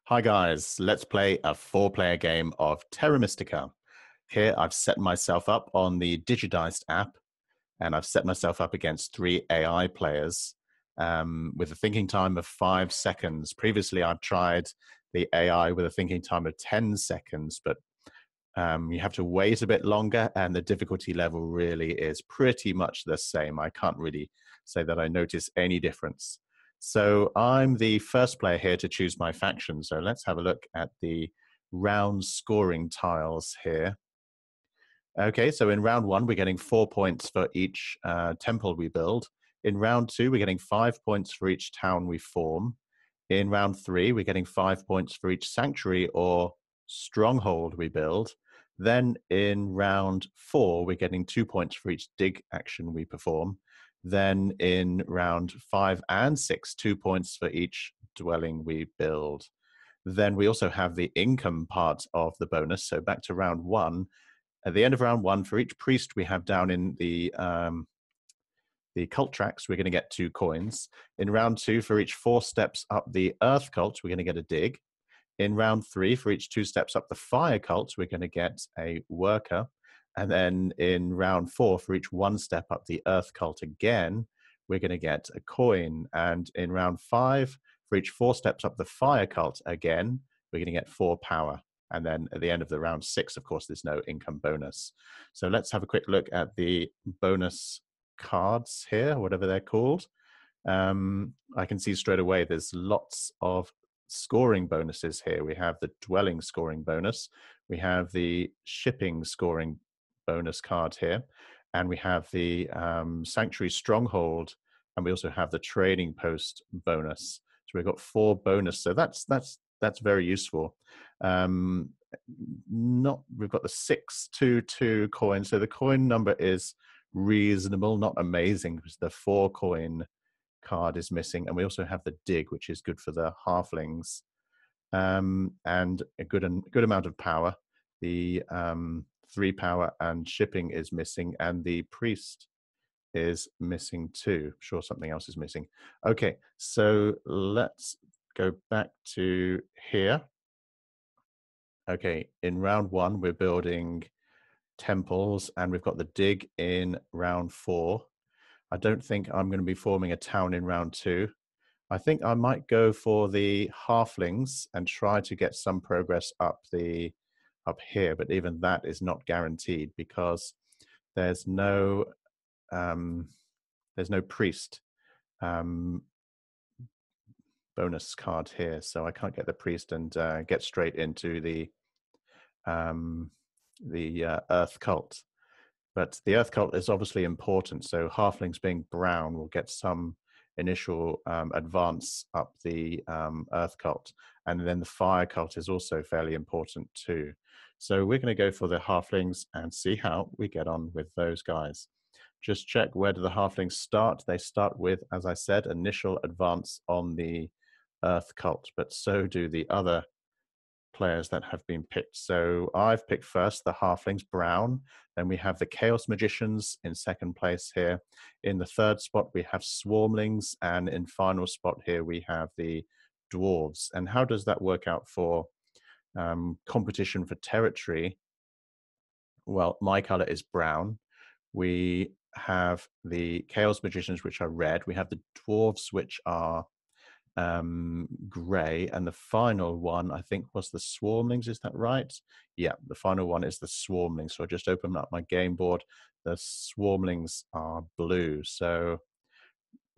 Hi guys, let's play a four-player game of Terra Mystica. Here I've set myself up on the DIGIDICED app, and I've set myself up against three AI players with a thinking time of 5 seconds. Previously, I've tried the AI with a thinking time of 10 seconds, but you have to wait a bit longer, and the difficulty level really is pretty much the same. I can't really say that I notice any difference. So I'm the first player here to choose my faction. So let's have a look at the round scoring tiles here. Okay, so in round one, we're getting 4 points for each temple we build. In round two, we're getting 5 points for each town we form. In round three, we're getting 5 points for each sanctuary or stronghold we build. Then in round four, we're getting 2 points for each dig action we perform. Then in round 5 and 6, 2 points for each dwelling we build. Then we also have the income part of the bonus. So back to round one. At the end of round one, for each priest we have down in the cult tracks, we're going to get 2 coins. In round two, for each 4 steps up the earth cult, we're going to get a dig. In round three, for each 2 steps up the fire cult, we're going to get a worker. And then in round four, for each 1 step up the earth cult again, we're going to get a coin. And in round five, for each 4 steps up the fire cult again, we're going to get 4 power. And then at the end of the round 6, of course, there's no income bonus. So let's have a quick look at the bonus cards here, whatever they're called. I can see straight away there's lots of scoring bonuses here. We have the dwelling scoring bonus, we have the shipping scoring bonus card here, and we have the sanctuary stronghold, and we also have the trading post bonus. So we've got 4 bonus. So that's very useful. We've got the 622 coin. So the coin number is reasonable, not amazing, because the 4 coin card is missing, and we also have the dig, which is good for the halflings, and a good amount of power. The 3 power and shipping is missing, and the priest is missing too. I'm sure something else is missing. Okay, so let's go back to here. Okay, in round one, we're building temples, and we've got the dig in round 4. I don't think I'm going to be forming a town in round 2. I think I might go for the halflings and try to get some progress up here, but even that is not guaranteed because there's no priest bonus card here, so I can't get the priest and get straight into the earth cult. But the earth cult is obviously important, so halflings being brown will get some initial advance up the earth cult, and then the fire cult is also fairly important too. So we're going to go for the halflings and see how we get on with those guys. Just check, where do the halflings start? They start with, as I said, initial advance on the earth cult, but so do the other players that have been picked. So I've picked first the halflings brown, then we have the chaos magicians in second place here. In the third spot we have swarmlings, and in final spot here we have the dwarves. And how does that work out for competition for territory? Well, my color is brown. We have the chaos magicians, which are red. We have the dwarves, which are gray, and the final one I think was the swarmlings. Is that right? Yeah, the final one is the swarmlings. So I just opened up my game board. The swarmlings are blue. So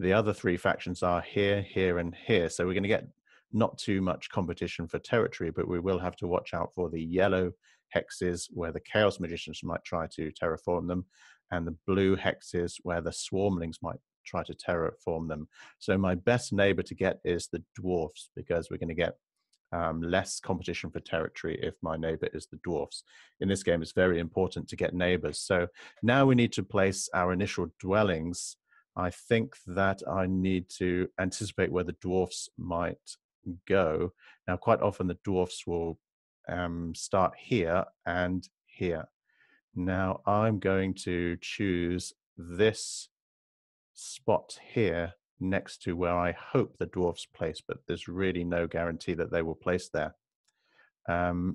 the other 3 factions are here, here, and here. So we're going to get not too much competition for territory, but we will have to watch out for the yellow hexes where the chaos magicians might try to terraform them, and the blue hexes where the swarmlings might try to terraform them. So my best neighbor to get is the dwarfs, because we're going to get less competition for territory if my neighbor is the dwarfs. In this game, it's very important to get neighbors. So now we need to place our initial dwellings. I think that I need to anticipate where the dwarfs might go. Now, quite often the dwarfs will start here and here. Now, I'm going to choose this spot here next to where I hope the dwarves place, but there's really no guarantee that they will place there.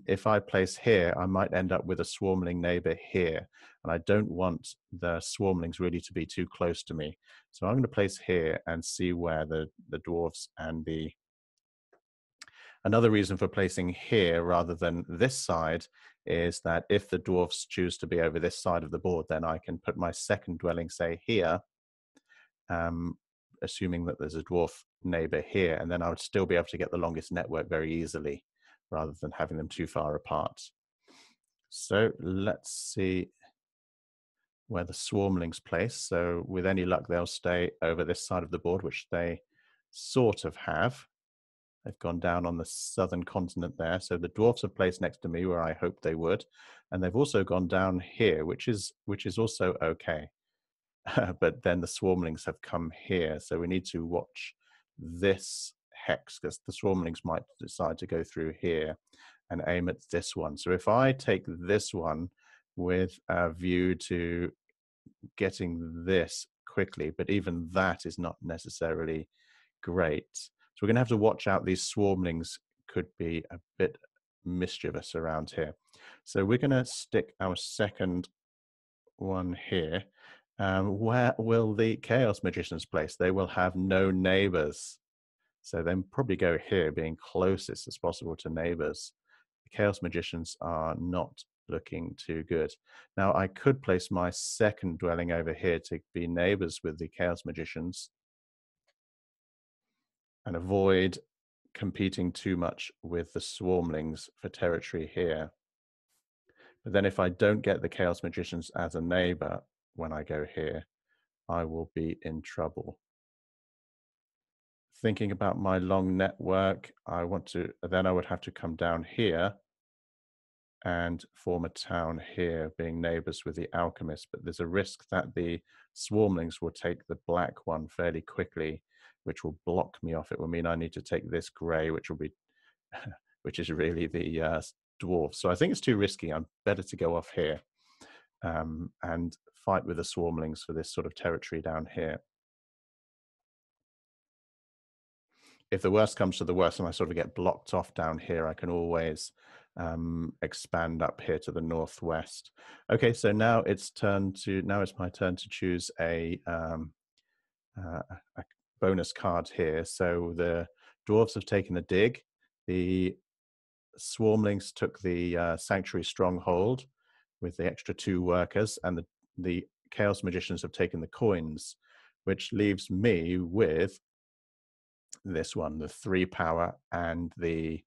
If I place here, I might end up with a swarmling neighbor here, and I don't want the swarmlings really to be too close to me. So I'm going to place here and see where the dwarves and the... Another reason for placing here rather than this side is that if the dwarves choose to be over this side of the board, then I can put my second dwelling, say here, assuming that there's a dwarf neighbor here, and then I would still be able to get the longest network very easily rather than having them too far apart. So let's see where the swarmlings place. So with any luck, they'll stay over this side of the board, which they sort of have. They've gone down on the southern continent there. So the dwarfs have placed next to me where I hoped they would. And they've also gone down here, which is also okay. But then the swarmlings have come here. So we need to watch this hex because the swarmlings might decide to go through here and aim at this one. So if I take this one with a view to getting this quickly, but even that is not necessarily great. So we're going to have to watch out. These swarmlings could be a bit mischievous around here. So we're going to stick our second one here. Where will the Chaos Magicians place? They will have no neighbors. So then probably go here, being closest as possible to neighbors. The Chaos Magicians are not looking too good. Now I could place my second dwelling over here to be neighbors with the Chaos Magicians and avoid competing too much with the swarmlings for territory here. But then if I don't get the Chaos Magicians as a neighbor when I go here, I will be in trouble. Thinking about my long network, I would have to come down here and form a town here, being neighbors with the alchemist. But there's a risk that the swarmlings will take the black one fairly quickly, which will block me off. It will mean I need to take this gray, which will be, which is really the dwarf. So I think it's too risky. I'm better to go off here and fight with the swarmlings for this sort of territory down here. If the worst comes to the worst and I sort of get blocked off down here, I can always expand up here to the northwest. Okay, so now it's my turn to choose a bonus card here. So the dwarves have taken the dig. The swarmlings took the sanctuary stronghold with the extra 2 workers, and the chaos magicians have taken the coins, which leaves me with this one, the 3 power and the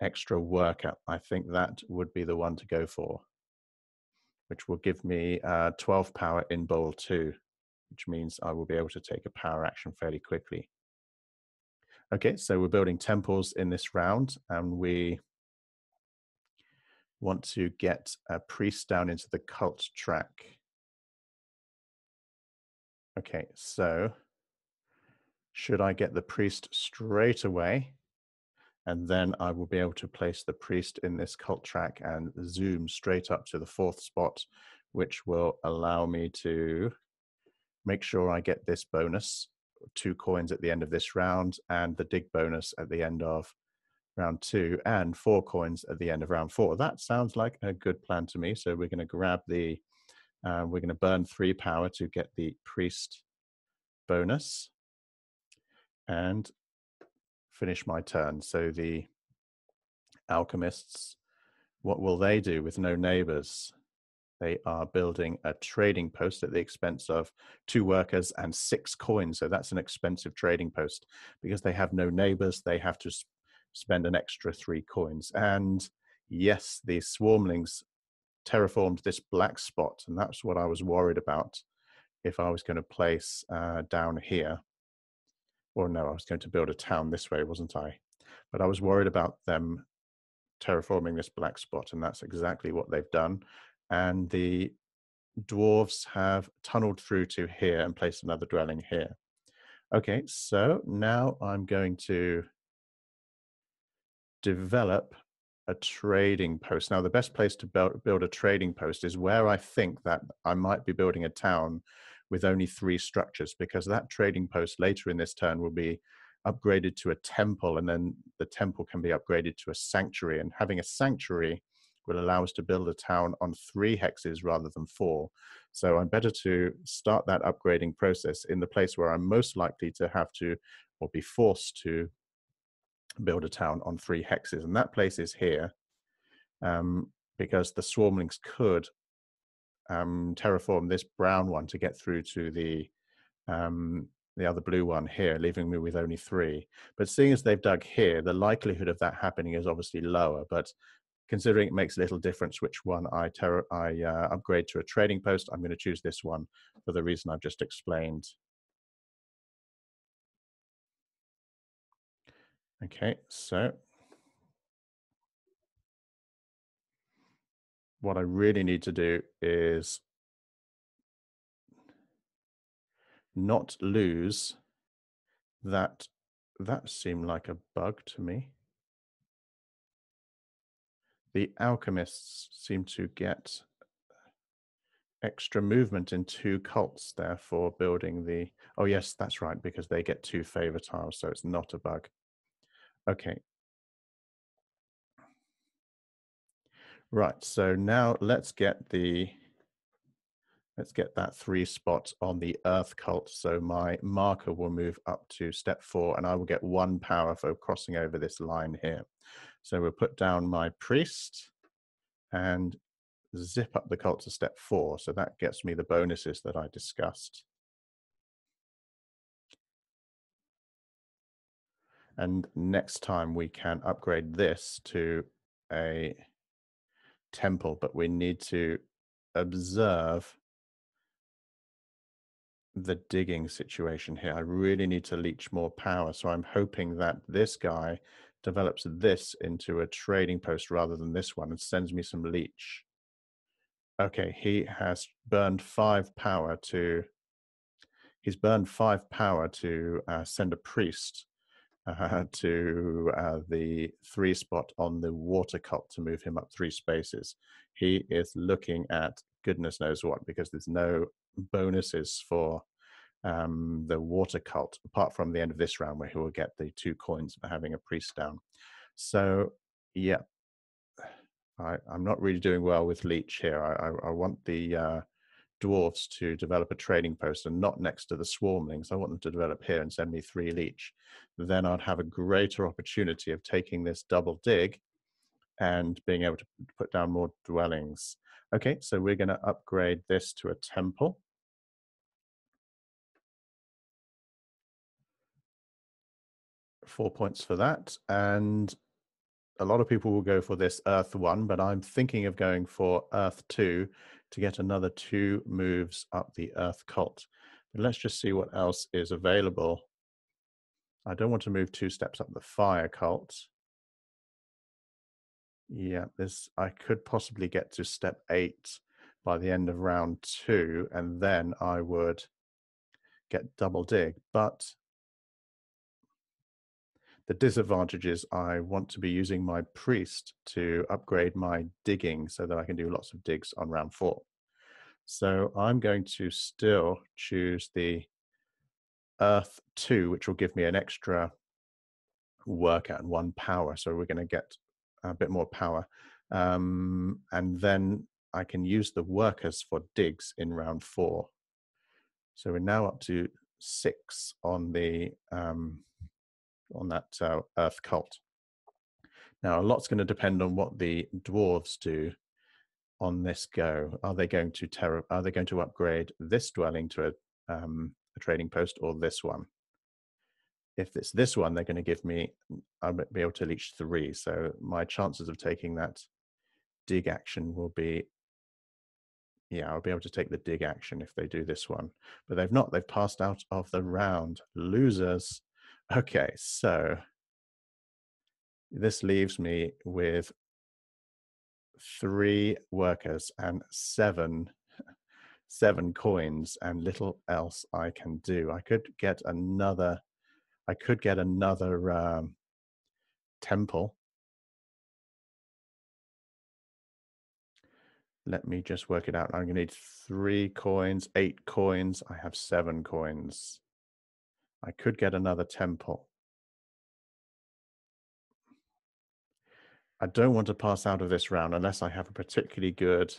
extra worker. I think that would be the one to go for, which will give me 12 power in bowl 2, which means I will be able to take a power action fairly quickly. Okay, so we're building temples in this round, and we want to get a priest down into the cult track. Okay, so should I get the priest straight away? And then I will be able to place the priest in this cult track and zoom straight up to the 4th spot, which will allow me to make sure I get this bonus, 2 coins at the end of this round, and the dig bonus at the end of round 2, and 4 coins at the end of round 4. That sounds like a good plan to me. So we're going to grab we're going to burn 3 power to get the priest bonus and finish my turn. So the alchemists, what will they do with no neighbors? They are building a trading post at the expense of 2 workers and 6 coins. So that's an expensive trading post. Because they have no neighbors, they have to spend an extra 3 coins. And yes, the swarmlings terraformed this black spot, and that's what I was worried about if I was going to place down here. Or no, I was going to build a town this way, wasn't I? But I was worried about them terraforming this black spot, and that's exactly what they've done. And the dwarves have tunneled through to here and placed another dwelling here. Okay, so now I'm going to develop a trading post. Now, the best place to build a trading post is where I think that I might be building a town with only 3 structures, because that trading post later in this turn will be upgraded to a temple, and then the temple can be upgraded to a sanctuary. And having a sanctuary will allow us to build a town on 3 hexes rather than 4. So I'm better to start that upgrading process in the place where I'm most likely to have to, or be forced to, build a town on 3 hexes. And that place is here, because the swarmlings could terraform this brown one to get through to the other blue one here, leaving me with only 3. But seeing as they've dug here, the likelihood of that happening is obviously lower. But considering it makes little difference which one I upgrade to a trading post, I'm going to choose this one for the reason I've just explained. Okay, so what I really need to do is not lose that. That seemed like a bug to me. The alchemists seem to get extra movement in 2 cults, therefore building the, oh yes, that's right, because they get 2 favor tiles, so it's not a bug. Okay. Right, so now let's get that 3 spot on the earth cult. So my marker will move up to step 4, and I will get 1 power for crossing over this line here. So we'll put down my priest and zip up the cult to step 4. So that gets me the bonuses that I discussed. And next time we can upgrade this to a temple, but we need to observe the digging situation here. I really need to leech more power. So I'm hoping that this guy develops this into a trading post rather than this one and sends me some leech. Okay, he has burned 5 power to, send a priest to the 3 spot on the water cult to move him up 3 spaces. He is looking at goodness knows what, because there's no bonuses for the water cult apart from the end of this round, where he will get the 2 coins for having a priest down. So yeah, I'm not really doing well with leech here. I want the dwarves to develop a trading post, and not next to the swarmlings. I want them to develop here and send me 3 leech. Then I'd have a greater opportunity of taking this double dig and being able to put down more dwellings. Okay, so we're going to upgrade this to a temple. Four points for that. And a lot of people will go for this Earth 1, but I'm thinking of going for Earth 2 to get another 2 moves up the Earth cult. But let's just see what else is available. I don't want to move 2 steps up the fire cult. Yeah, I could possibly get to step 8 by the end of round 2, and then I would get double dig. But the disadvantage is I want to be using my priest to upgrade my digging so that I can do lots of digs on round 4. So I'm going to still choose the Earth 2, which will give me an extra worker and 1 power. So we're going to get a bit more power. And then I can use the workers for digs in round 4. So we're now up to 6 on the on that Earth cult. Now, a lot's going to depend on what the dwarves do on this go. Are they going to upgrade this dwelling to a trading post, or this one? If it's this one, they're going to give me, I'll be able to leech 3. So my chances of taking that dig action will be, yeah, I'll be able to take the dig action if they do this one. But they've not. They've passed out of the round. Losers. Okay, so this leaves me with 3 workers and 7 coins, and little else I can do. I could get another temple. Let me just work it out. I'm going to need 3 coins, 8 coins. I have 7 coins. I could get another temple. I don't want to pass out of this round unless I have a particularly good...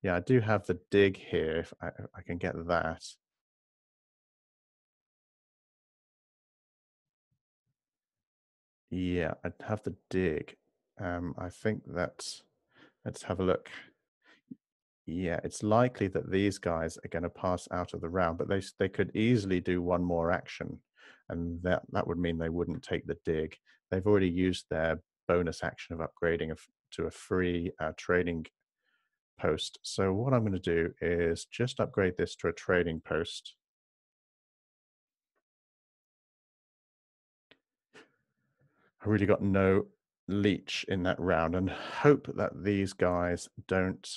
Yeah, I do have the dig here, if I can get that. Yeah, I'd have the dig. I think that... Let's have a look. Yeah, it's likely that these guys are going to pass out of the round, but they could easily do one more action, and that would mean they wouldn't take the dig. They've already used their bonus action of upgrading to a free trading post. So what I'm going to do is just upgrade this to a trading post. I really got no leech in that round, and hope that these guys don't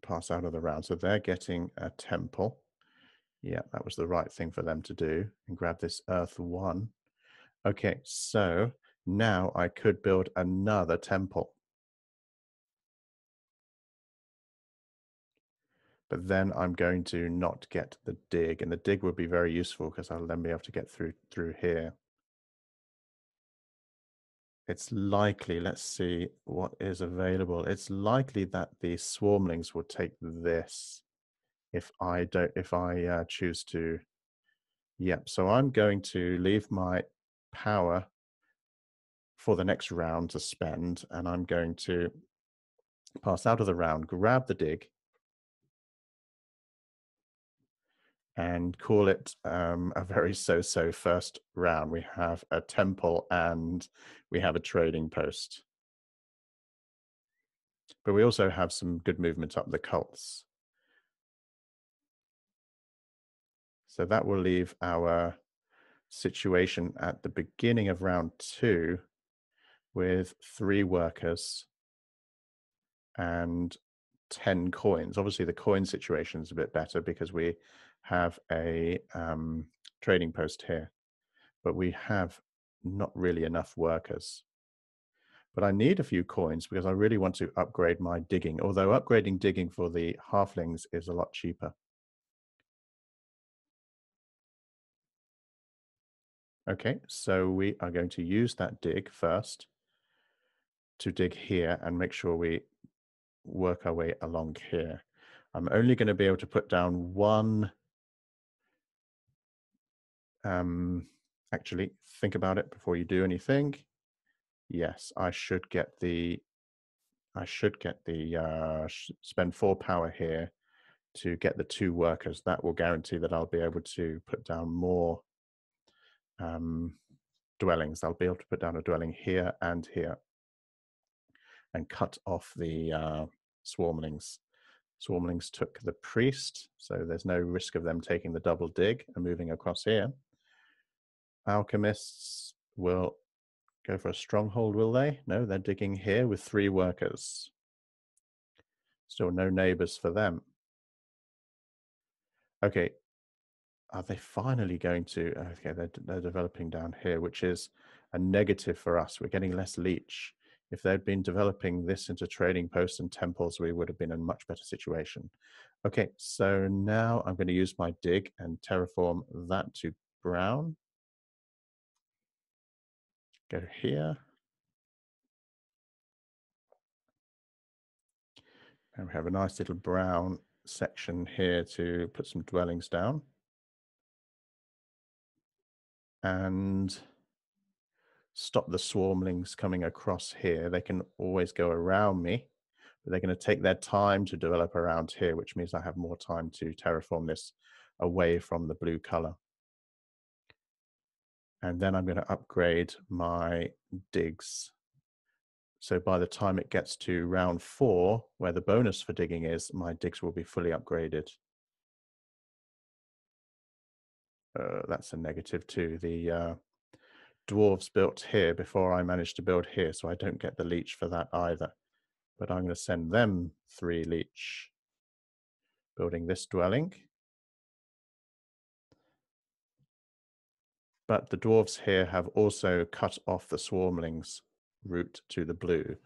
pass out of the round. So they're getting a temple. Yeah, that was the right thing for them to do, and grab this earth 1. Okay, so now I could build another temple. But then I'm going to not get the dig, and the dig would be very useful because I'll then be able to get through here. It's likely, let's see what is available. It's likely that the swarmlings will take this if I choose to. Yep, so I'm going to leave my power for the next round to spend, and I'm going to pass out of the round, grab the dig, and call it a very so-so first round. We have a temple and we have a trading post. But we also have some good movement up the cults. So that will leave our situation at the beginning of round 2 with 3 workers and 10 coins. Obviously, the coin situation is a bit better because we have a trading post here, but we have not really enough workers. But I need a few coins because I really want to upgrade my digging, although upgrading digging for the halflings is a lot cheaper. Okay, so we are going to use that dig first to dig here and make sure we work our way along here. I'm only going to be able to put down 1. Actually, think about it before you do anything. Yes, I should get the spend 4 power here to get the 2 workers. That will guarantee that I'll be able to put down more dwellings. I'll be able to put down a dwelling here and here and cut off the swarmlings. Swarmlings took the priest, so there's no risk of them taking the double dig and moving across here. Alchemists will go for a stronghold, will they? No, they're digging here with 3 workers. Still no neighbors for them. Okay, are they finally going to... Okay, they're developing down here, which is a negative for us. We're getting less leech. If they'd been developing this into trading posts and temples, we would have been in a much better situation. Okay, so now I'm going to use my dig and terraform that to brown. Go here. And we have a nice little brown section here to put some dwellings down. And stop the swarmlings coming across here. They can always go around me, but they're going to take their time to develop around here, which means I have more time to terraform this away from the blue color. And then I'm going to upgrade my digs. So by the time it gets to round 4, where the bonus for digging is, my digs will be fully upgraded. That's a negative too. The dwarves built here before I managed to build here, so I don't get the leech for that either. But I'm going to send them 3 leech, building this dwelling. But the dwarves here have also cut off the swarmlings route to the blue.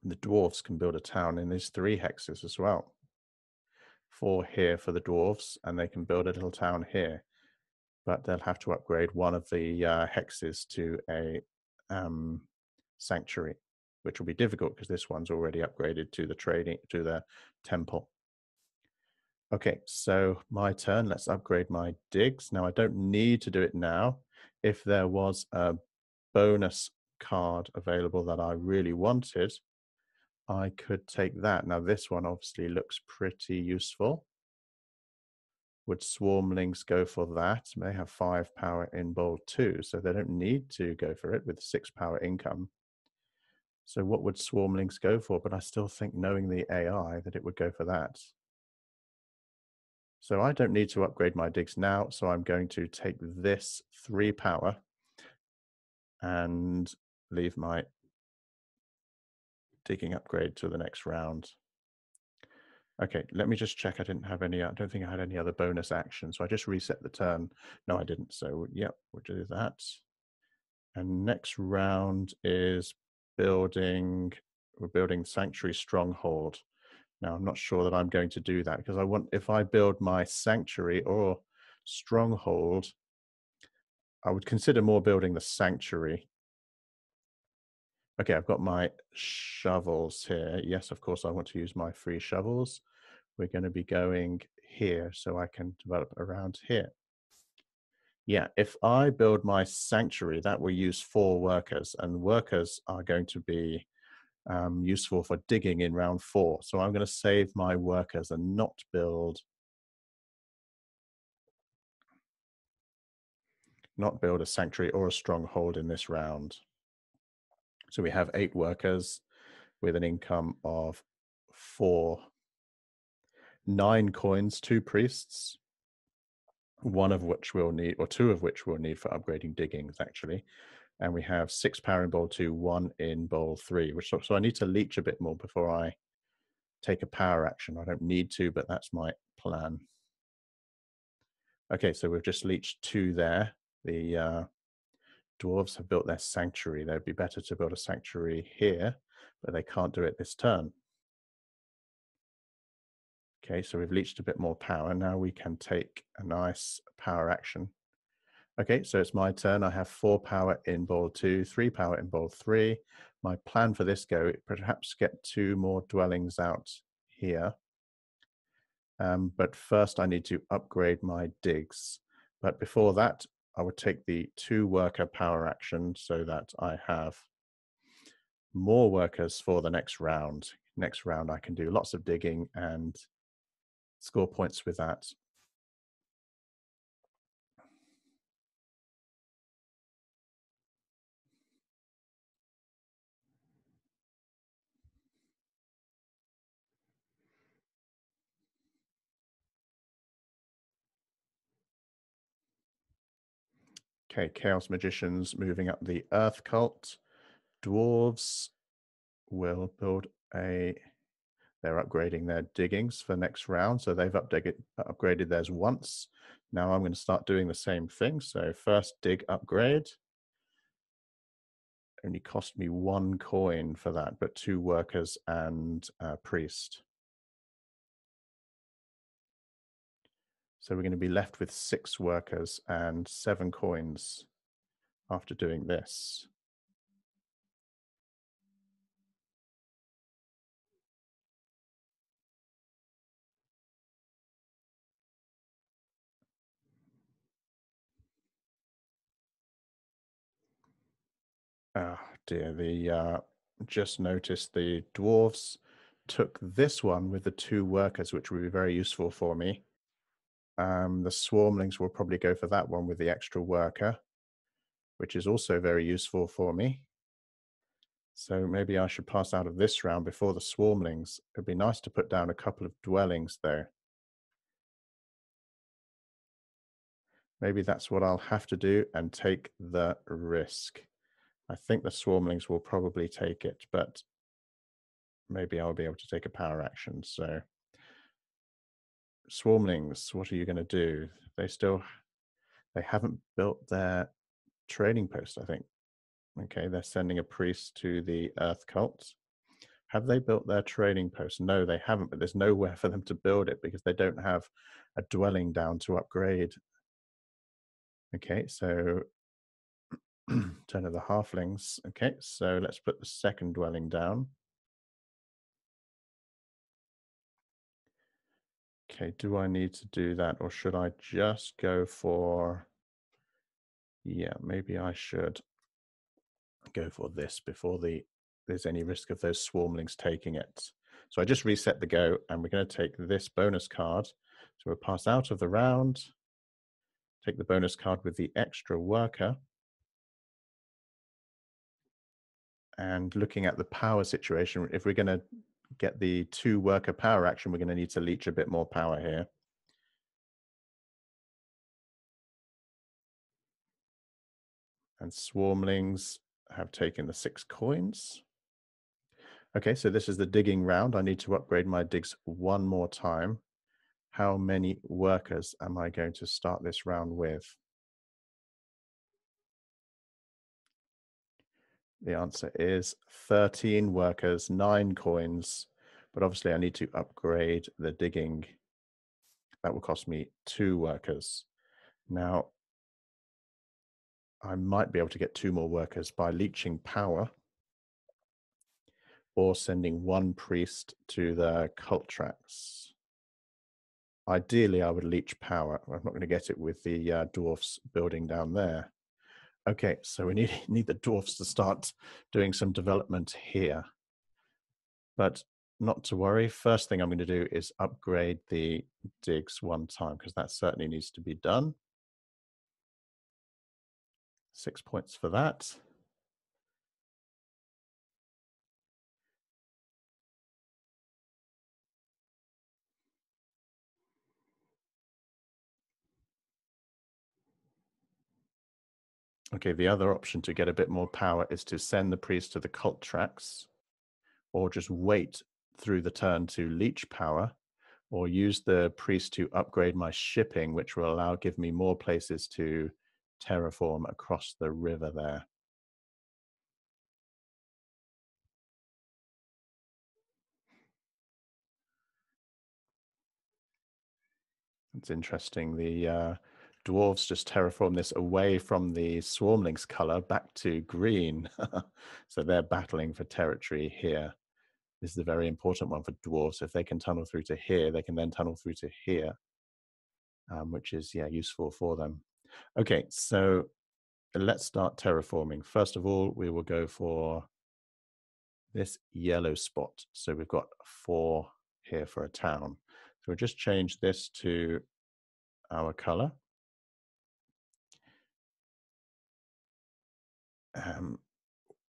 The dwarves can build a town in these 3 hexes as well. 4 here for the dwarves, and they can build a little town here. But they'll have to upgrade one of the hexes to a sanctuary, which will be difficult because this one's already upgraded to the temple. Okay, so my turn. Let's upgrade my digs. Now I don't need to do it now. If there was a bonus card available that I really wanted, I could take that. Now this one obviously looks pretty useful. Would swarmlings go for that? They have 5 power in bold 2, so they don't need to go for it with 6 power income. So what would swarmlings go for? But I still think, knowing the AI, that it would go for that. So I don't need to upgrade my digs now, so I'm going to take this 3 power and leave my digging upgrade to the next round. Okay, let me just check. I don't think I had any other bonus action, so I just reset the turn. No, I didn't. So yep, we'll do that. And next round is we're building Sanctuary Stronghold. Now, I'm not sure that I'm going to do that because if I build my Sanctuary or Stronghold, I would consider more building the Sanctuary. Okay, I've got my shovels here. Yes, of course, I want to use my free shovels. We're going to be going here so I can develop around here. Yeah, if I build my sanctuary, that will use 4 workers, and workers are going to be useful for digging in round 4. So I'm going to save my workers and not build a sanctuary or a stronghold in this round. So we have 8 workers with an income of 9 coins, 2 priests, one of which we'll need, or 2 of which we'll need for upgrading diggings, actually. And we have 6 power in bowl 2, 1 in bowl 3, so I need to leech a bit more before I take a power action. I don't need to, but that's my plan. Okay, so we've just leeched 2 there. The dwarves have built their sanctuary. They'd be better to build a sanctuary here, but they can't do it this turn. Okay, so we've leached a bit more power. Now we can take a nice power action. Okay, so it's my turn. I have 4 power in bowl 2, 3 power in bowl 3. My plan for this go, perhaps get 2 more dwellings out here. But first I need to upgrade my digs. But before that, I would take the 2 worker power action so that I have more workers for the next round. Next round, I can do lots of digging and score points with that. Okay, Chaos Magicians moving up the Earth Cult. Dwarves will build they're upgrading their diggings for next round. So they've upgraded theirs once. Now I'm going to start doing the same thing. So first dig upgrade. Only cost me 1 coin for that, but 2 workers and a priest. So we're going to be left with 6 workers and 7 coins after doing this. Oh dear, just noticed the dwarves took this one with the 2 workers, which would be very useful for me. The swarmlings will probably go for that one with the extra worker, which is also very useful for me. So maybe I should pass out of this round before the swarmlings. It'd be nice to put down a couple of dwellings though. Maybe that's what I'll have to do and take the risk. I think the swarmlings will probably take it, but maybe I'll be able to take a power action. So swarmlings, what are you going to do? They haven't built their trading post, I think. Okay, they're sending a priest to the Earth Cult. Have they built their trading post? No, they haven't, but there's nowhere for them to build it because they don't have a dwelling down to upgrade. Okay, so turn of the halflings. Okay, so let's put the second dwelling down. Okay, do I need to do that, or should I just go for... Yeah, maybe I should go for this before there's any risk of those swarmlings taking it. So I just reset the go, and we're going to take this bonus card. So we'll pass out of the round, take the bonus card with the extra worker. And looking at the power situation, if we're going to get the 2 worker power action, we're going to need to leech a bit more power here. And swarmlings have taken the 6 coins. Okay, so this is the digging round. I need to upgrade my digs one more time. How many workers am I going to start this round with? The answer is 13 workers, 9 coins. But obviously I need to upgrade the digging. That will cost me 2 workers. Now, I might be able to get 2 more workers by leeching power or sending 1 priest to the cult tracks. Ideally, I would leech power. I'm not going to get it with the dwarfs building down there. Okay, so we need the dwarfs to start doing some development here. But not to worry. First thing I'm going to do is upgrade the digs one time, because that certainly needs to be done. 6 points for that. Okay, the other option to get a bit more power is to send the priest to the cult tracks, or just wait through the turn to leech power, or use the priest to upgrade my shipping, which will give me more places to terraform across the river there. It's interesting. The dwarves just terraform this away from the swarmlings color back to green. So they're battling for territory here. This is a very important one for dwarves. If they can tunnel through to here, they can then tunnel through to here, which is, yeah, useful for them. Okay, so let's start terraforming. First of all, we will go for this yellow spot. So we've got 4 here for a town. So we'll just change this to our color.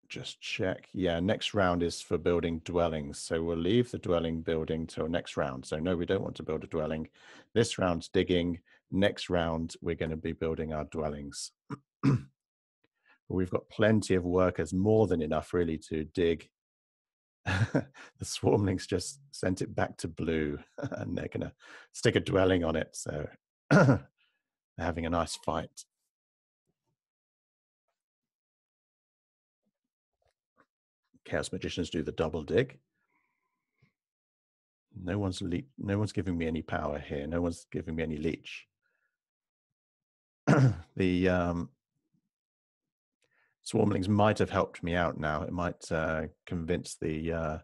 Just check. Yeah, next round is for building dwellings. So we'll leave the dwelling building till next round. So no, we don't want to build a dwelling. This round's digging. Next round, we're going to be building our dwellings. We've got plenty of workers, more than enough really to dig. The swarmlings just sent it back to blue and they're going to stick a dwelling on it. So they're having a nice fight. Chaos magicians do the double dig. No one's giving me any power here. No one's giving me any leech. The swarmlings might have helped me out now. It might convince the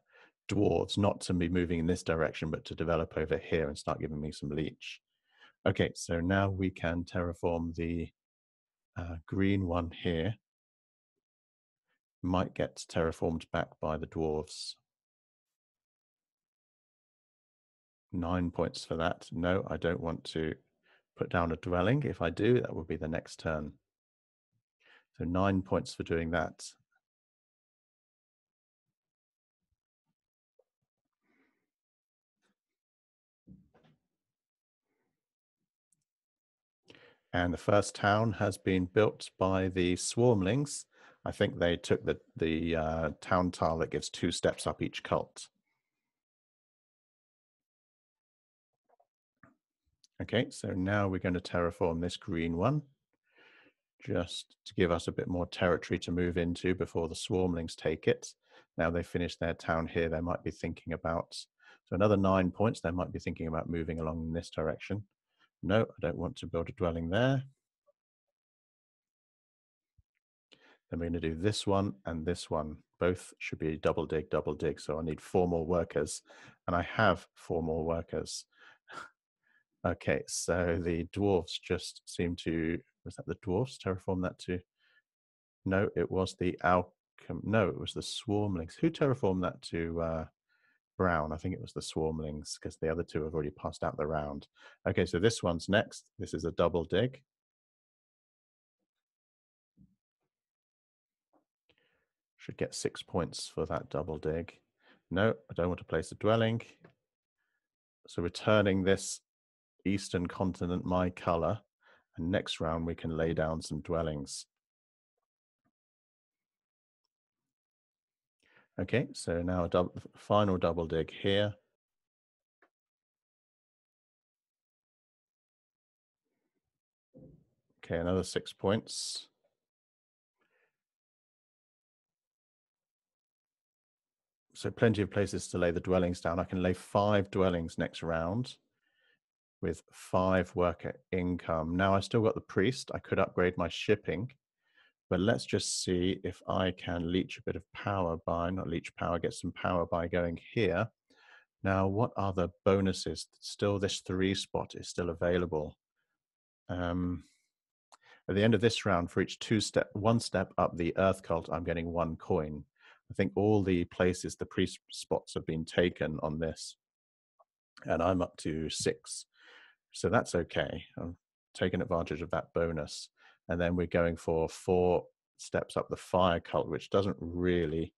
dwarves not to be moving in this direction, but to develop over here and start giving me some leech. Okay, so now we can terraform the green one here. Might get terraformed back by the dwarves. 9 points for that. No, I don't want to put down a dwelling. If I do, that will be the next turn. So 9 points for doing that. And the first town has been built by the swarmlings. I think they took the town tile that gives 2 steps up each cult. Okay, so now we're going to terraform this green one, just to give us a bit more territory to move into before the swarmlings take it. Now they finished their town here. They might be thinking about, so another 9 points, they might be thinking about moving along in this direction. No, I don't want to build a dwelling there. Then we're going to do this one and this one. Both should be double dig, double dig. So I need 4 more workers, and I have 4 more workers. Okay, so the dwarves just seem to, was that the dwarves terraform that too? No, it was the no, it was the swarmlings. Who terraformed that to brown? I think it was the swarmlings, because the other two have already passed out the round. Okay, so this one's next. This is a double dig. Should get 6 points for that double dig. No, I don't want to place a dwelling. So we're turning this eastern continent my color, and next round we can lay down some dwellings. Okay, so now a final double dig here. Okay, another 6 points. So plenty of places to lay the dwellings down. I can lay 5 dwellings next round with 5 worker income. Now I still got the priest. I could upgrade my shipping, but let's just see if I can leech a bit of power by, not leech power, get some power by going here. Now, what are the bonuses? Still, this 3 spot is still available. At the end of this round, for each 1 step up the earth cult, I'm getting 1 coin. I think all the places, the priest spots have been taken on this, and I'm up to 6. So that's okay. I'm taking advantage of that bonus. And then we're going for 4 steps up the fire cult, which doesn't really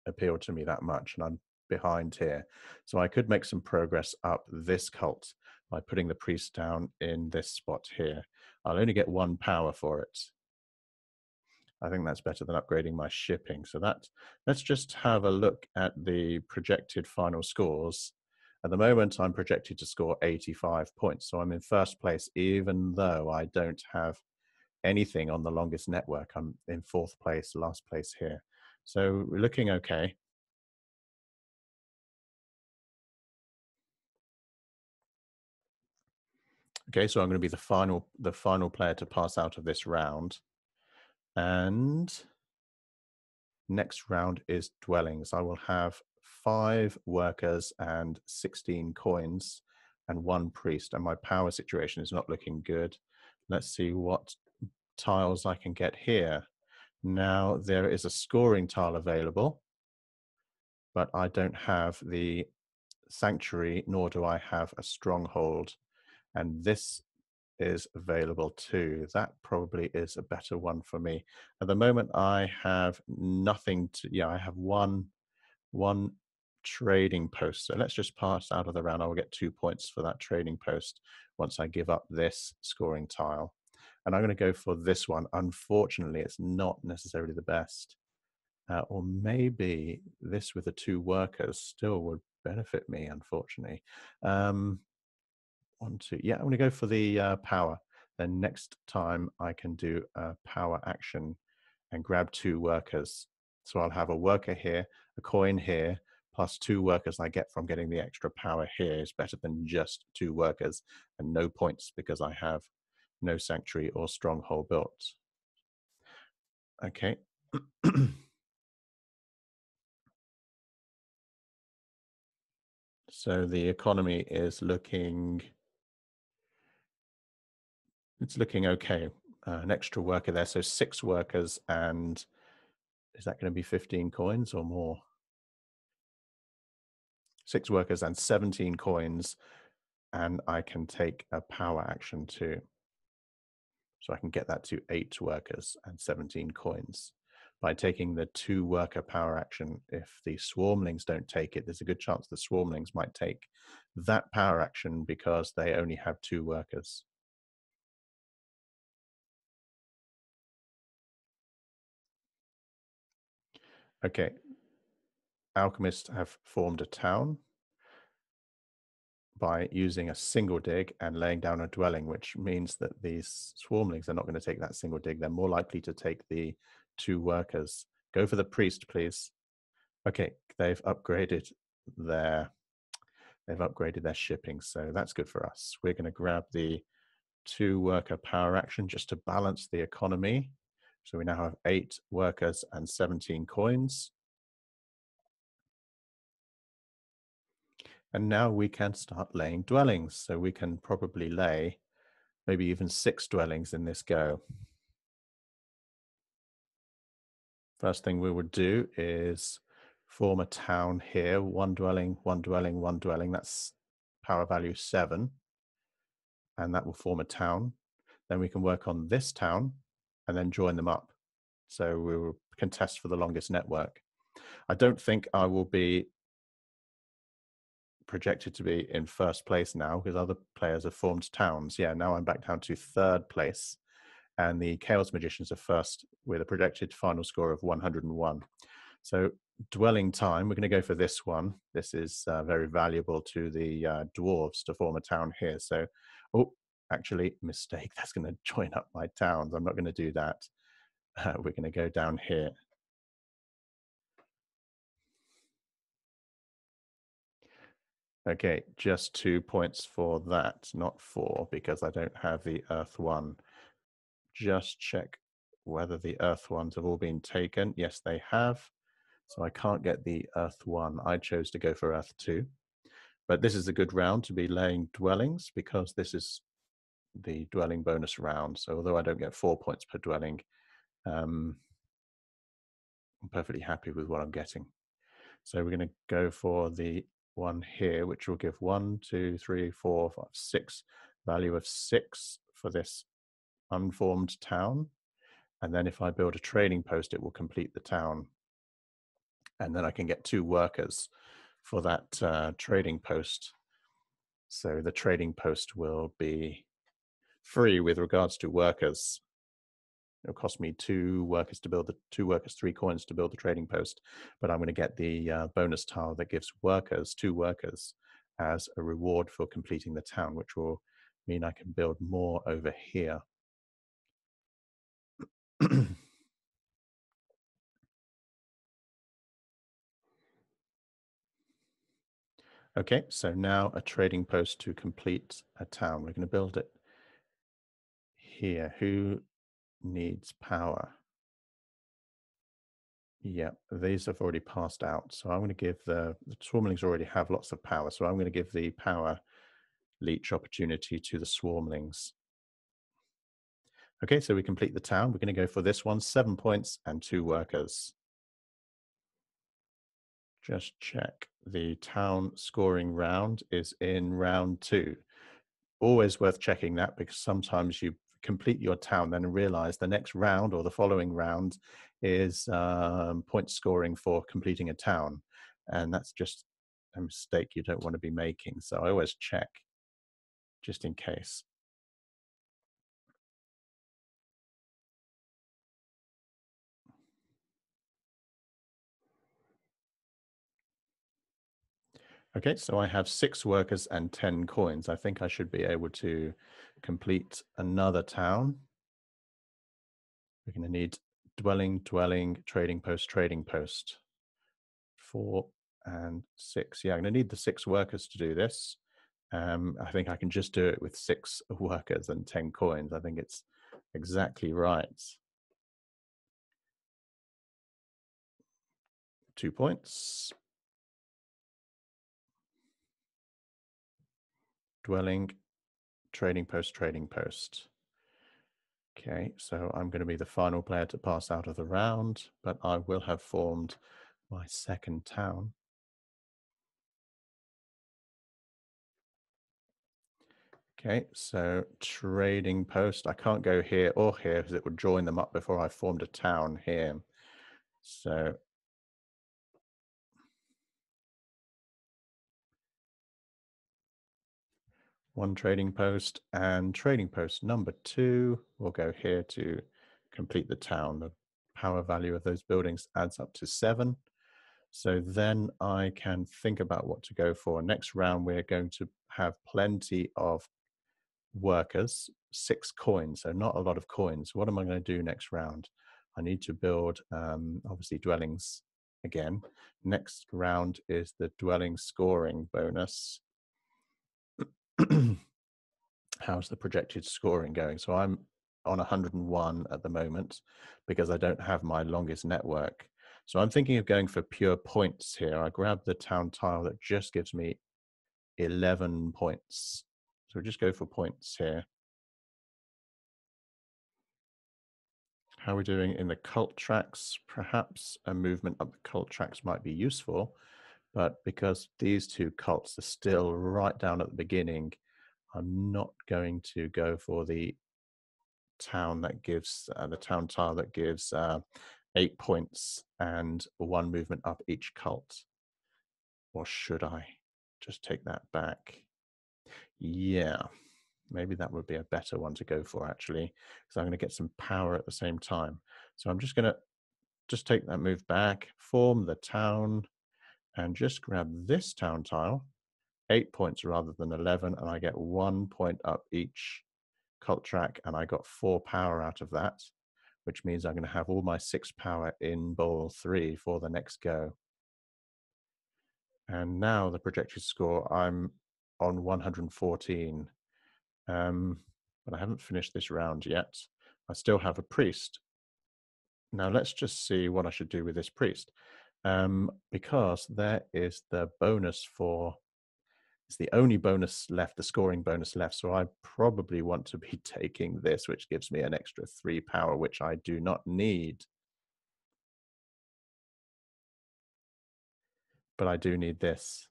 appeal to me that much, and I'm behind here. So I could make some progress up this cult by putting the priest down in this spot here. I'll only get 1 power for it. I think that's better than upgrading my shipping. So let's just have a look at the projected final scores. At the moment, I'm projected to score 85 points. So I'm in first place, even though I don't have anything on the longest network. I'm in 4th place, last place here. So we're looking okay. Okay, so I'm going to be the final player to pass out of this round. And next round is dwellings. I will have 5 workers and 16 coins and 1 priest, and my power situation is not looking good. Let's see what tiles I can get here. Now, there is a scoring tile available, but I don't have the sanctuary, nor do I have a stronghold. And this is available too. That probably is a better one for me. At the moment, I have nothing to, I have one trading post. So let's just pass out of the round. I will get 2 points for that trading post once I give up this scoring tile. And I'm going to go for this one. Unfortunately, it's not necessarily the best. Or maybe this with the 2 workers still would benefit me, unfortunately. 1, 2. Yeah, I'm going to go for the power. Then next time I can do a power action and grab 2 workers. So I'll have a worker here, a coin here, plus 2 workers I get from getting the extra power here is better than just 2 workers and no points because I have no sanctuary or stronghold built. Okay. So the economy is looking, it's looking okay. An extra worker there, so 6 workers, and is that going to be 15 coins or more? 6 workers and 17 coins, and I can take a power action too. So I can get that to 8 workers and 17 coins. By taking the 2 worker power action, if the swarmlings don't take it, there's a good chance the swarmlings might take that power action because they only have 2 workers. Okay, alchemists have formed a town by using a single dig and laying down a dwelling, which means that these swarmlings are not going to take that single dig. They're more likely to take the 2 workers Go for the priest, please. Okay, they've upgraded their shipping, so that's good for us. We're going to grab the 2-worker power action just to balance the economy. So we now have 8 workers and 17 coins. And now we can start laying dwellings. So we can probably lay maybe even 6 dwellings in this go. First thing we would do is form a town here. 1 dwelling, 1 dwelling, 1 dwelling. That's power value 7. And that will form a town. Then we can work on this town and then join them up. So we will contest for the longest network. I don't think I will be projected to be in first place now because other players have formed towns. Yeah, now I'm back down to 3rd place. And the Chaos Magicians are first with a projected final score of 101. So dwelling time, we're going to go for this one. This is very valuable to the dwarves to form a town here. So, oh, actually, mistake. That's going to join up my towns. I'm not going to do that. We're going to go down here. Okay, just 2 points for that, not 4, because I don't have the Earth one. Just check whether the Earth ones have all been taken. Yes, they have. So I can't get the Earth 1. I chose to go for Earth 2. But this is a good round to be laying dwellings because this is the dwelling bonus round. So although I don't get 4 points per dwelling, I'm perfectly happy with what I'm getting. So we're going to go for the one here, which will give 1, 2, 3, 4, 5, 6, value of 6 for this unformed town. And then if I build a trading post, it will complete the town. And then I can get 2 workers for that trading post. So the trading post will be free with regards to workers. It'll cost me 2 workers to build the 2 workers, 3 coins to build the trading post. But I'm going to get the bonus tile that gives workers, 2 workers, as a reward for completing the town, which will mean I can build more over here. Okay, so now a trading post to complete a town. We're going to build it here. Who needs power? Yeah, these have already passed out. So I'm going to give the swarmlings already have lots of power. So I'm going to give the power leech opportunity to the swarmlings. Okay, so we complete the town. We're going to go for this one, 7 points and 2 workers. Just check. The town scoring round is in round 2. Always worth checking that because sometimes you complete your town then realize the next round or the following round is point scoring for completing a town. And that's just a mistake you don't want to be making. So I always check just in case. Okay, so I have 6 workers and 10 coins. I think I should be able to complete another town. We're going to need dwelling, dwelling, trading post. 4 and 6. Yeah, I'm going to need the 6 workers to do this. I think I can just do it with 6 workers and 10 coins. I think it's exactly right. 2 points. Dwelling, trading post. Okay, so I'm going to be the final player to pass out of the round, but I will have formed my 2nd town. Okay, so trading post. I can't go here or here because it would join them up before I formed a town here. So one trading post, and trading post number 2 will go here to complete the town. The power value of those buildings adds up to 7. So then I can think about what to go for. Next round, we're going to have plenty of workers, 6 coins, so not a lot of coins. What am I going to do next round? I need to build, obviously, dwellings again. Next round is the dwelling scoring bonus. How's the projected scoring going? So I'm on 101 at the moment because I don't have my longest network. So I'm thinking of going for pure points here. I grab the town tile that just gives me 11 points. So just go for points here. How are we doing in the cult tracks? Perhaps a movement up the cult tracks might be useful, but because these two cults are still right down at the beginning, I'm not going to go for the town that gives the town tile that gives 8 points and 1 movement up each cult. Or should I just take that back? Yeah, maybe that would be a better one to go for, actually, because I'm going to get some power at the same time. So I'm just going to take that move back, form the town, and just grab this town tile, 8 points rather than 11, and I get 1 point up each cult track, and I got 4 power out of that, which means I'm going to have all my 6 power in bowl 3 for the next go. And now the projected score, I'm on 114. But I haven't finished this round yet. I still have a priest. Now let's just see what I should do with this priest. Because there is the bonus for, it's the only bonus left, the scoring bonus left. So I probably want to be taking this, which gives me an extra 3 power, which I do not need. But I do need this.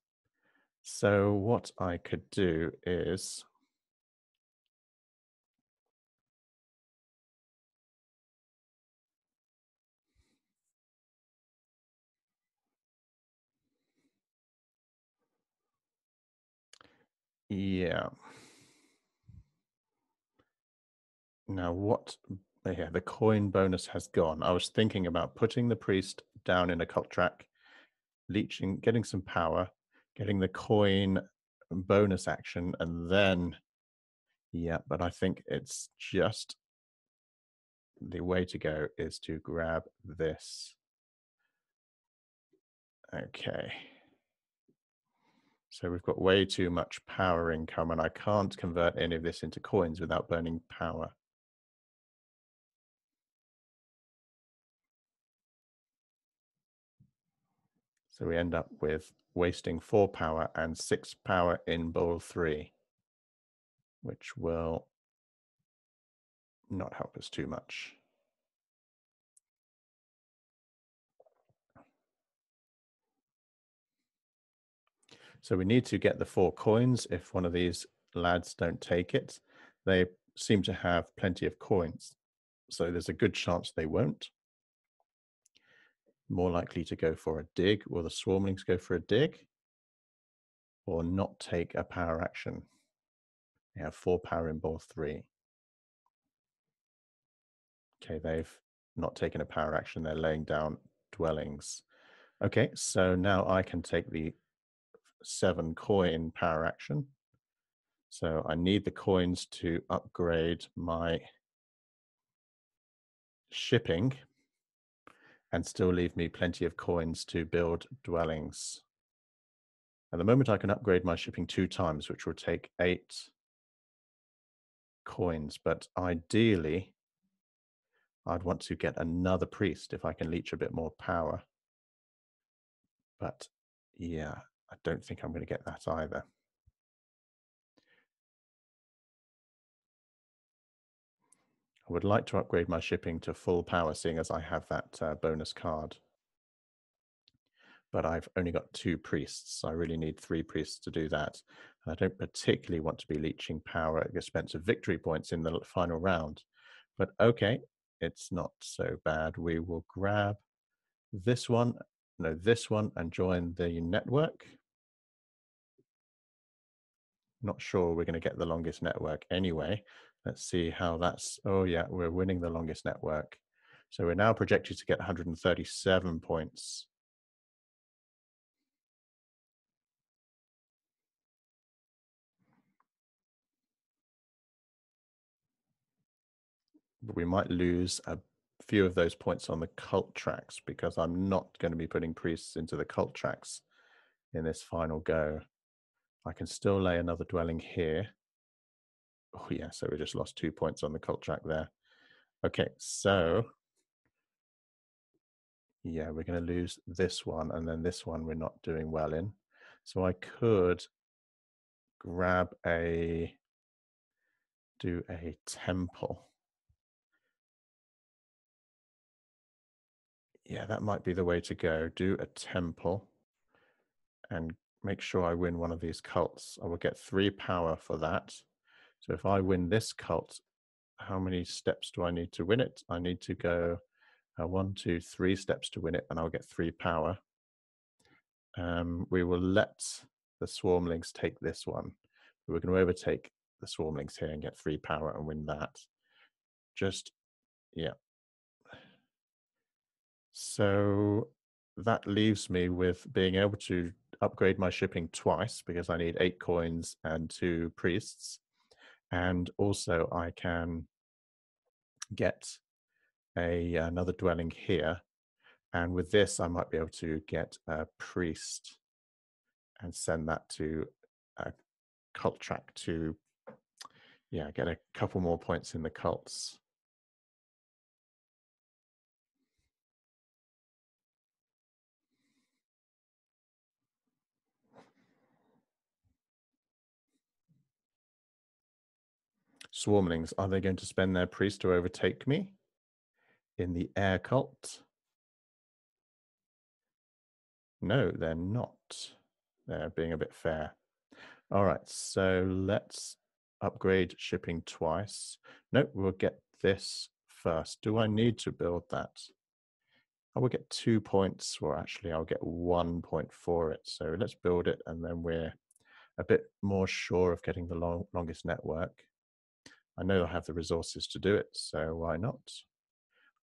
So what I could do is, yeah. Now what, yeah, the coin bonus has gone. I was thinking about putting the priest down in a cult track, leeching, getting some power, getting the coin bonus action, and then, yeah, but I think it's just the way to go is to grab this. Okay. So we've got way too much power income, and I can't convert any of this into coins without burning power. So we end up with wasting 4 power and 6 power in bowl 3, which will not help us too much. So we need to get the 4 coins. If one of these lads don't take it, they seem to have plenty of coins. So there's a good chance they won't. More likely to go for a dig. Will the swarmlings go for a dig? Or not take a power action? They have 4 power in bowl 3. Okay, they've not taken a power action. They're laying down dwellings. Okay, so now I can take the 7 coin power action. So I need the coins to upgrade my shipping and still leave me plenty of coins to build dwellings. At the moment, I can upgrade my shipping 2 times, which will take 8 coins. But ideally, I'd want to get another priest if I can leech a bit more power. But yeah, I don't think I'm going to get that either. I would like to upgrade my shipping to full power, seeing as I have that bonus card. But I've only got 2 priests, so I really need 3 priests to do that. And I don't particularly want to be leeching power at the expense of victory points in the final round. But okay, it's not so bad. We will grab this one, no, this one, and join the network. Not sure we're going to get the longest network anyway. Let's see how that's, oh yeah, we're winning the longest network. So we're now projected to get 137 points. But we might lose a few of those points on the cult tracks because I'm not going to be putting priests into the cult tracks in this final go. I can still lay another dwelling here. Oh yeah, so we just lost 2 points on the cult track there. Okay, so yeah, we're going to lose this one, and then this one we're not doing well in. So I could do a temple. Yeah, that might be the way to go. Do a temple and make sure I win one of these cults. I will get 3 power for that. So if I win this cult, how many steps do I need to win it? I need to go 1, 2, 3 steps to win it, and I'll get 3 power. We will let the swarmlings take this one. We're going to overtake the swarmlings here and get 3 power and win that. Just, yeah. So that leaves me with being able to upgrade my shipping twice because I need 8 coins and 2 priests. And also I can get another dwelling here. And with this, I might be able to get a priest and send that to a cult track to, yeah, get a couple more points in the cults. Swarmlings, are they going to spend their priest to overtake me in the air cult? No, they're not. They're being a bit fair. All right, so let's upgrade shipping twice. Nope, we'll get this first. Do I need to build that? I will get 2 points, or actually I'll get 1 point for it. So let's build it, and then we're a bit more sure of getting the longest network. I know I have the resources to do it, so why not?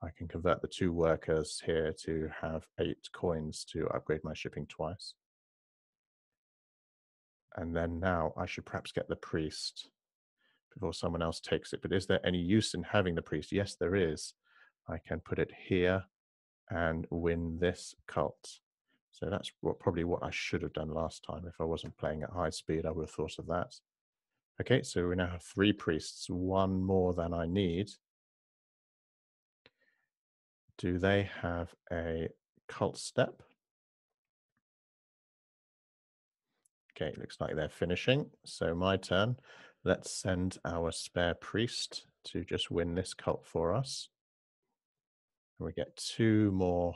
I can convert the 2 workers here to have 8 coins to upgrade my shipping twice. And then now I should perhaps get the priest before someone else takes it. But is there any use in having the priest? Yes, there is. I can put it here and win this cult. So that's probably what I should have done last time. If I wasn't playing at high speed, I would have thought of that. Okay, so we now have 3 priests, 1 more than I need. Do they have a cult step? Okay, it looks like they're finishing. So my turn. Let's send our spare priest to just win this cult for us. And we get 2 more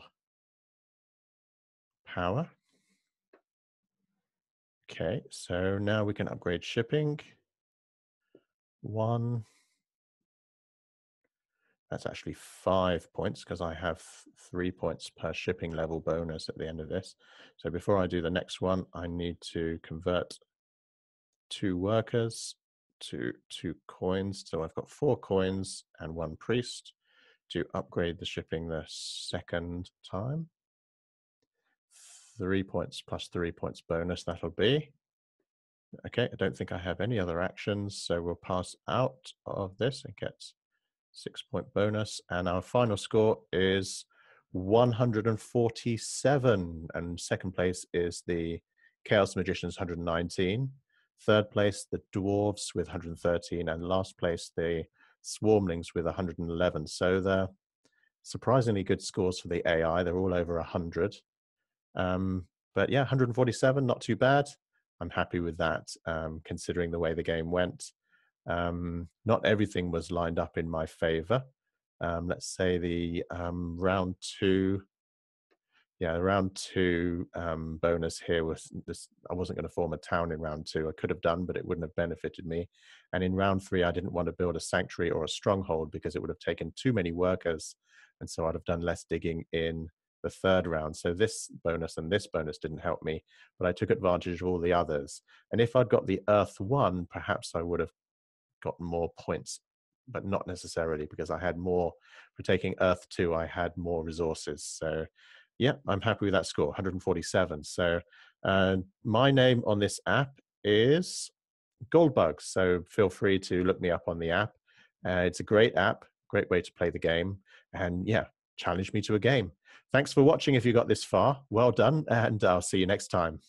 power. Okay, so now we can upgrade shipping. 1. That's actually 5 points because I have 3 points per shipping level bonus at the end of this. So before I do the next one, I need to convert 2 workers to 2 coins. So I've got 4 coins and 1 priest to upgrade the shipping the second time. 3 points plus 3 points bonus, that'll be. Okay, I don't think I have any other actions, so we'll pass out of this and get 6-point bonus. And our final score is 147. And second place is the Chaos Magicians, 119. Third place, the Dwarves with 113. And last place, the Swarmlings with 111. So they're surprisingly good scores for the AI. They're all over 100. But yeah, 147, not too bad. I'm happy with that, considering the way the game went. Not everything was lined up in my favor. Let's say the round 2, round 2 bonus here was this. I wasn't going to form a town in round 2. I could have done, but it wouldn't have benefited me. And in round 3, I didn't want to build a sanctuary or a stronghold because it would have taken too many workers. And so I'd have done less digging in the third round. So this bonus and this bonus didn't help me, but I took advantage of all the others. And if I'd got the Earth 1, perhaps I would have gotten more points, but not necessarily because I had more for taking Earth 2. I had more resources. So yeah, I'm happy with that score, 147. So my name on this app is Goldbug. So feel free to look me up on the app. It's a great app, great way to play the game. and yeah, challenge me to a game. Thanks for watching if you got this far. Well done, and I'll see you next time.